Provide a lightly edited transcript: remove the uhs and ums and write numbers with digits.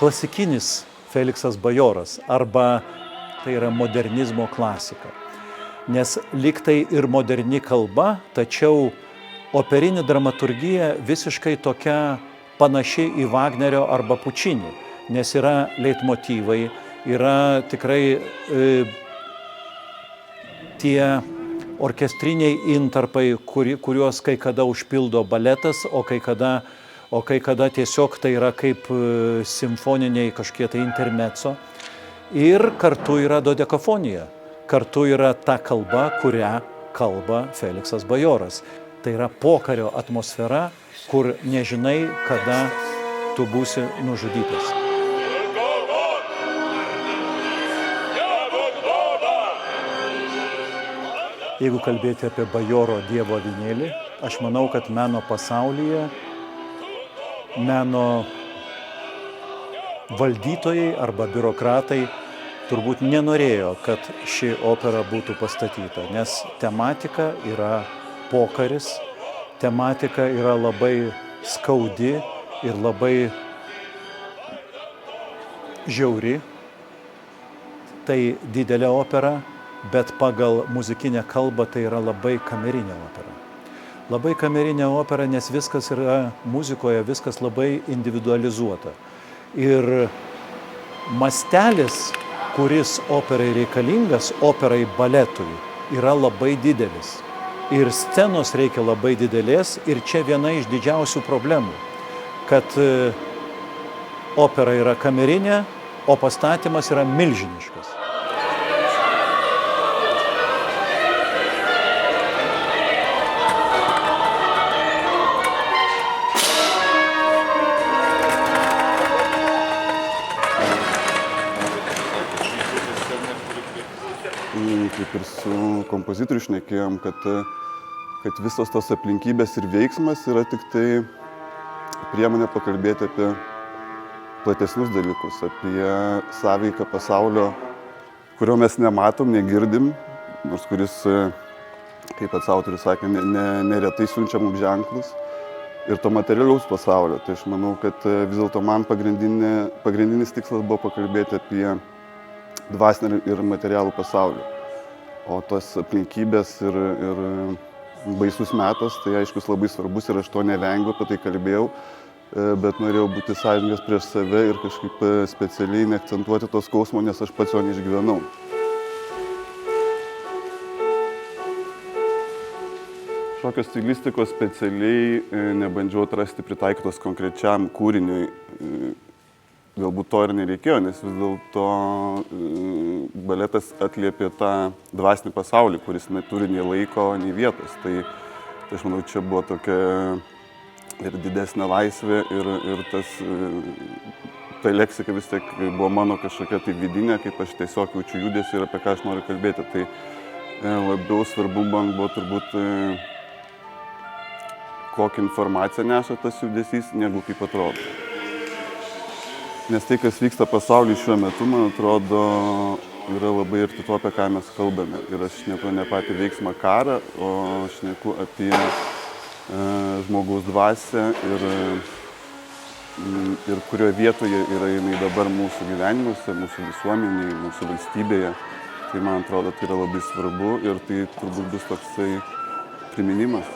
klasikinis Feliksas Bajoras arba tai yra modernizmo klasika. Nes lyg tai ir moderni kalba, tačiau operinė dramaturgija visiškai tokia panaši į Vagnerio arba Pučinį, nes yra leitmotyvai, yra tikrai tie orkestriniai intarpai, kuriuos kai kada užpildo baletas, o kai kada tiesiog tai yra kaip simfoniniai kažkokie tai intermezzo. Ir kartu yra dodekafonija, kartu yra ta kalba, kurią kalba Feliksas Bajoras. Tai yra pokario atmosfera, kur nežinai, kada tu būsi nužudytas. Jeigu kalbėti apie Bajoro Dievo avinėlį, aš manau, kad meno pasaulyje, meno valdytojai arba biurokratai turbūt nenorėjo, kad ši opera būtų pastatyta, nes tematika yra pokaris, tematika yra labai skaudi ir labai žiauri. Tai didelė opera, bet pagal muzikinę kalbą tai yra labai kamerinė opera. Labai kamerinė opera, nes viskas yra muzikoje, viskas labai individualizuota. Ir mastelis, kuris operai reikalingas, operai baletui, yra labai didelis. Ir scenos reikia labai didelės, ir čia viena iš didžiausių problemų, kad opera yra kamerinė, o pastatymas yra milžiniškas. Kaip ir su kompozitoriu šnekėjom, kad visos tos aplinkybės ir veiksmas yra tik tai priemonė pakalbėti apie platesnius dalykus, apie sąveiką pasaulio, kurio mes nematom, negirdim, nors kuris, kaip pats autorius sakė, neretai siunčia mums ženklus, ir to materialaus pasaulio. Tai aš manau, kad vis dėlto man pagrindinis tikslas buvo pakalbėti apie dvasinį ir materialų pasaulį. O tos aplinkybės ir baisus metas, tai aiškus labai svarbus ir aš to nevengiu, apie tai kalbėjau, bet norėjau būti sąžiningas prieš save ir kažkaip specialiai neakcentuoti to skausmo, nes aš pats jo neišgyvenau. Šokio stilistikos specialiai nebandžiau atrasti pritaikytos konkrečiam kūriniui. Galbūt to ir nereikėjo, nes vis dėlto baletas atliepė tą dvasinį pasaulį, kuris neturi nei laiko, nei vietos. Tai aš manau, čia buvo tokia ir didesnė laisvė ir ta leksika vis tiek buvo mano kažkokia tai vidinė, kaip aš tiesiog jaučiu judesį ir apie ką aš noriu kalbėti. Tai labiau svarbu man buvo turbūt kokią informaciją neša tas judesys, negu kaip atrodo. Nes tai, kas vyksta pasaulyje šiuo metu, man atrodo, yra labai arti to, apie ką mes kalbame. Ir aš šneku ne patį veiksmą karą, o šneku apie žmogaus dvasią ir kurioje vietoje yra jinai dabar mūsų gyvenimuose, mūsų visuomenėje, mūsų valstybėje. Tai man atrodo, tai yra labai svarbu ir tai turbūt bus toksai priminimas.